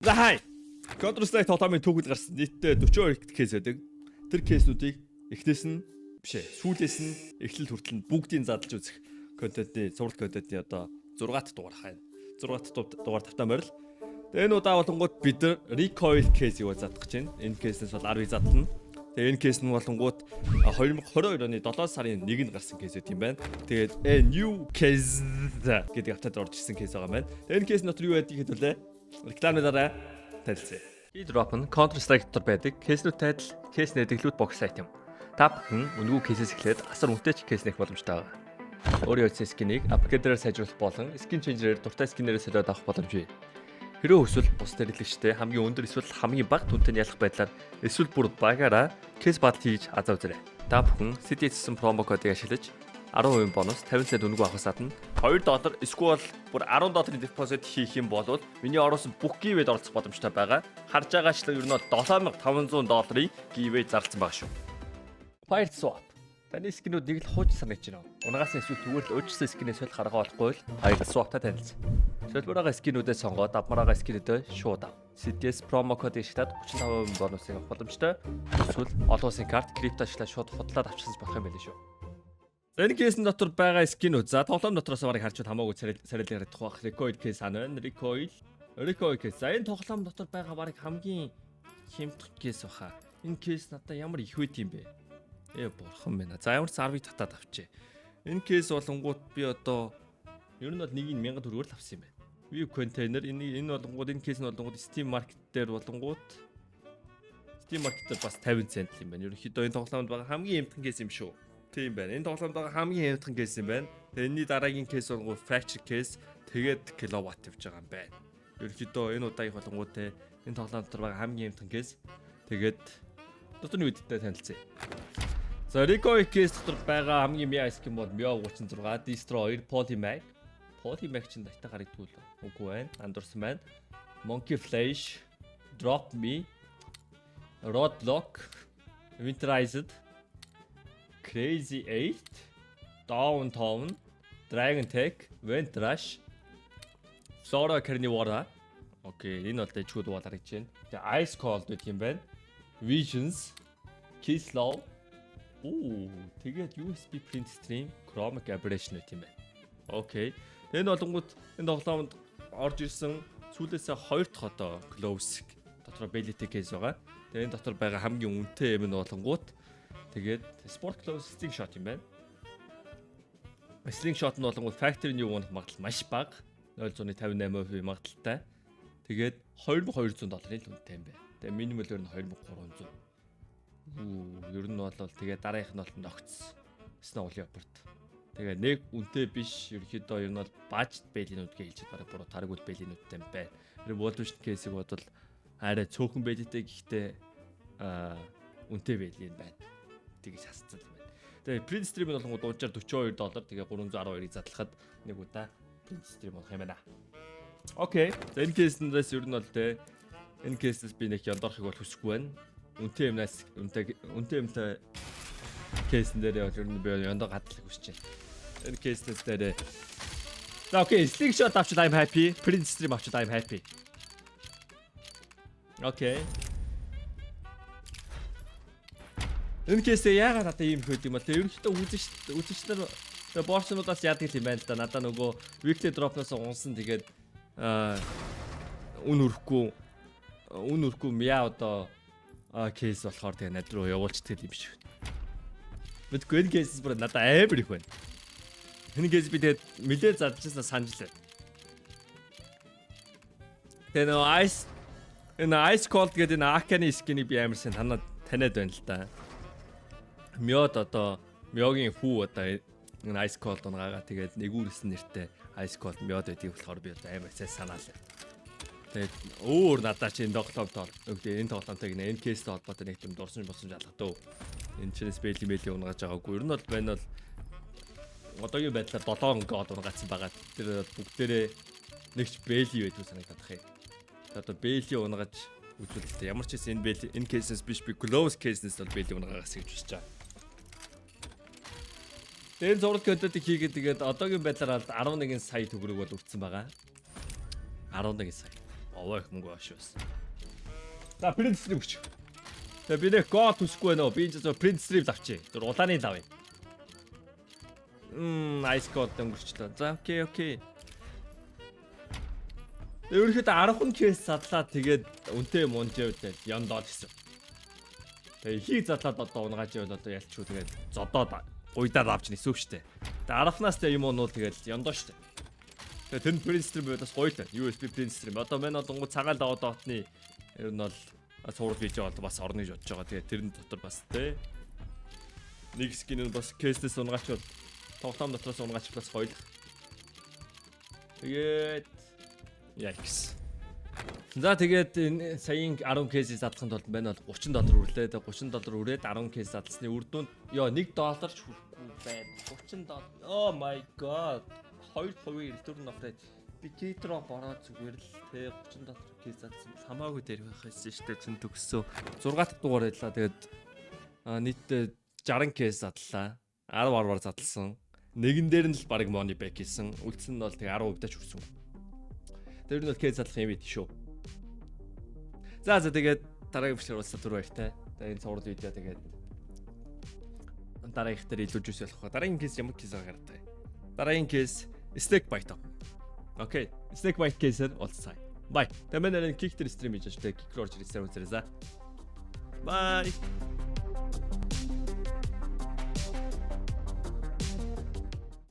За хай. Counter-Strike тоглоомын түүхэл гарсан нийтдээ 42 кейс байдаг. Тэр кейснүүдийг эхнээс нь биш ээ, сүүлээс нь эхлэл хүртэл нь бүгдийг задлж үзэх контентын сурал контентын одоо 6-т дугаар хайн. 6-т дугаар тавтаа морил. Тэгээ энэ удаа болонгууд бид нар recoil кейсийг задах гэж байна. Энэ кейснээс бол 10-ыг задна. Тэгээ энэ кейс нь болонгууд 2022 оны 7 сарын 1-нд гарсан кейс гэдэг юм байна. Тэгээд new case гэдэг автад орж ирсэн кейс байгаа юм байна. Тэгээ энэ кейс дотор юу байдгийг хэдүүлээ. Рекламаараа танилцъя. И drop нь Counter-Strike дотор байдаг кейснүүд тайтал, кейс нэдэглүүд бокс сайт юм. Та бүхэн үнэгүй кейсээс эхлээд асар үнэтэй кейс нэх боломжтой байгаа. Өөрийн үеийн скинийг апгрейдерээр сайжруулах болон скин ченжерээр дуртай скинээрээ солиод авах боломжтой. Хэрэв эсвэл бус нэрлэгчтэй хамгийн өндөр эсвэл хамгийн бага түнтэй ялах байдлаар эсвэл бүр багаараа кейс батал хийж азаа үзээрэй. Та бүхэн CDS-сэн промо кодыг ашиглаж 10% бонус 50 цент үнэгүй авахаас гадна $2 эсвэл бүр $10 депозит хийх юм бол миний оруулсан бүх гивэд оролцох боломжтой байгаа. Харж байгаачлан ер нь бол $7500 гивэ зарласан байгаа шүү. Fire swap. Таны скинүүд нэг л хууч санаж байна. Унгаас эсвэл зүгээр л өөрчлөсөн скинээс солих арга олохгүй л Fire swap-тай танилцсан. Солиороо скинүүдээ сонгоод авмараа скинүүдээ шууд ав. CDS промо кодыг ашиглаад 35% бонусыг авах боломжтой. Эсвэл олон улсын карт крипто ашиглаад шууд худлаад авчихсан болох юм байл шүү. Энэ кейсн дотор байгаа скинүүд за тоглоом дотроос барыг харж хамаагүй царайлаг ярих байх. Recoil кейс ана байна. Recoil кейс. За энэ тоглоом дотор байгаа барыг хамгийн хямдхан кейс баха. Энэ кейс надад ямар их үйт юм бэ? Бурхан байна. За ямар ч 10-ыг татаад авчээ. Энэ кейс болонгууд би одоо ер нь бол 1000 төгрөгөөр л авсан юм байна. View container энэ болонгууд энэ кейс нь болонгууд Steam Market дээр болонгууд Steam Market дээр бас 50 цент юм байна. Ерөнхийдөө энэ тоглоомд байгаа хамгийн хямдхан кейс юм шүү. Тийм байна. Энэ тоглоомд байгаа хамгийн хямдхан кейс юм байна. Тэгээ энэний дараагийн кейс болонгууд Fracture кейс тэгээд киловатт явж байгаа юм байна. Ерөнхийдөө энэ удаагийн болонгууд те энэ тоглоом дотор байгаа хамгийн хямдхан кейс тэгээд дотор нь үедтэй танилцъя. За Recoil кейс дотор байгаа хамгийн мяа скин бол Mio 36, Destroy 2, Polymag. Polymag чинь датаа гарагдгүй л үгүй байна. Андурсан байна. Monkey Flash, Drop Me, Roadblock, Winterized, Crazy 8, Downtown, Dragon Tech, Vent Rush, Flora Carnivora. Окей, энэ бол дэжгүүд бол харагдаж байна. Тэгээ Ice Cold гэх юм байна. Visions, Kislow. Тэгээд USB print stream, Chromic aberration гэх юм байна. Окей. Энэ болонгууд энэ тоглоомд орж ирсэн сүүлээсээ 2 дахь одоо close дотор ability case байгаа. Тэгээ энэ дотор байгаа хамгийн үнэтэй юм нь болонгууд тэгээд sport close slingshot юм байна. Slingshot нь болонгууд factory-ний унах магадлал маш бага. 0.58% магадaltaй. Тэгээд $2200 үнэтэй юм байна. Тэгээ минимум ер нь 2300. Ер нь бол тэгээ дараагийнх нь бол ногц. Snow Leopard. Тэгээ нэг үнэтэй биш ерөөхдөө ер нь бол budget бэлинүүдгээ хэлж байгаа буруу таргуул бэлинүүдтэй юм байна. Revolution case-ийг бодвол арай цөөхөн бэлитэй гэхдээ үнэтэй бэлин байна. Тэгэж хасцсан юм байна. Тэгээ print stream нь болгоод дуучаар $42, тэгээ $312-ыг задлахад нэг удаа print stream болох юм байна. Окей. За энэ кейснээс ер нь бол энэ кейснээс би нэг яндорхыг бол хүсэхгүй байна. Үнэтэй юмнаас үнэтэй кейсэн дээр ер нь би яндор хадлах хүсэж байна. Энэ кейснээс дээр за окей, slingshot авчид I'm happy. Print stream авчид I'm happy. Окей. Энэ кейсээ яагаад надад ийм хөт юм бол ерөнхийдөө үзэгчдэр борчнуудаас яадаг юм байна л да. Надаа нөгөө weekly drop-наас унсан тэгээд үн өрөхгүй мяа одоо кейс болохоор тэгээ над руу явуулчихдаг юм шиг. Мэдгүй энэ кейс бүр надад амар их байна. Энэ кейс би тэгээд мэдээ задчихсан санаж лээ. Тэгээ энэ ice cold гэдэг энэ Akane skin-ийг би амар сайн таниад байна л да. Мёд одоо Мёгийн хүү одоо энэ ice cold унгаага тэгээд нэгүүрсэн нэртэй ice cold мёд гэдгийг болохоор би амар сайн санаалаа. Тэгээд өөр надад чи энэ тоглоомтой энэ тоглоомтойг энэ кейстэй холбоотой нэг юм дурсан болсон жалгах дөө. Энэ чинээс бэли мэли унгааж байгаагүй. Ер нь бол байна бол одоогийн байдлаар 7 гол унгаацсан байгаа. Тэр бүгдээрээ нэгч бэли байдгүй санагдаад бах юм. Одоо бэли унгааж үзүүлээ. Ямар ч хэсэн энэ бэли энэ кейсээс биш би close кейснээс бол бэли унгаагаас гэж үзэж байгаа. Тэр зураг контентыг хийгээд тэгээд одоогийн байдлаар 11 сая төгрөг бол өртсөн байгаа. 11 сая. Овоо их мөнгө оош бас. За print stream гэж. Тэгээ би нэг god төсөхгүй нөө. Би зөв print stream авчи. Тэр улааны лав. Nice god өнгөрчлөө. За окей. Өөрөөхөд 10 кейс задлаа тэгээд үнтэй мунжээвдээ яндаад гэсэн. Тэгээ хий задлаад одоо унгааж явал одоо ялчгүй тэгээд зодоод уйдаад авч нисүү штэ. Тэгээ 10-наас тэ юм уу тэгээд яндаа штэ. Тэгээ тэр print stream бас гоё л USB print stream. Одоо манай бол цагаал даваад отны ер нь бол цуврал хийж байгаа бол бас орно гэж бодож байгаа. Тэгээ тэрэн дотор бас тэ нэг скин нь бас кейслес унгаач бол тоглоом дотроос унгаач бас гоё л. Тэгээд Yikes. За тэгээд энэ саяын 10 кейс задлахын тулд байна бол $30 үрлээ. Тэгээд $30 үрээд 10 кейс задлсны үр дүнд ёо $1 ч хүрэхгүй байна. $30. Oh my god. 2% return of rate. Би кейтро бороо зүгээр л тэ $30 кейс задлсан. Хамаагүй дээр байхаас штэ чин төгссөн. 6 дугаар байлаа. Тэгээд нийтдээ 60 кейс задлаа. 10 задлсан. Нэгэн дээр нь л баг money back хийсэн. Үлдсэн нь бол тэг 10% даач хүрсэн. Тэр нь бол кейс задлах юм байт шүү. За тэгээд дараагийн бичлэг уулзлаа түр баяртай. Тэгээд энэ цуврал видео тэгээд дараагийнх дээр илүү жүс болох ба. Дараагийн кейс ямар кейс гаргатай. Дараагийн кейс Snake Bite. Окей. Snake Bite кейсээр уулзцай. Bye. Тэгээд манай kick дээр стрим хийж байгаа шүү. Kick руу орж ирсэн үзээрэй за. Bye.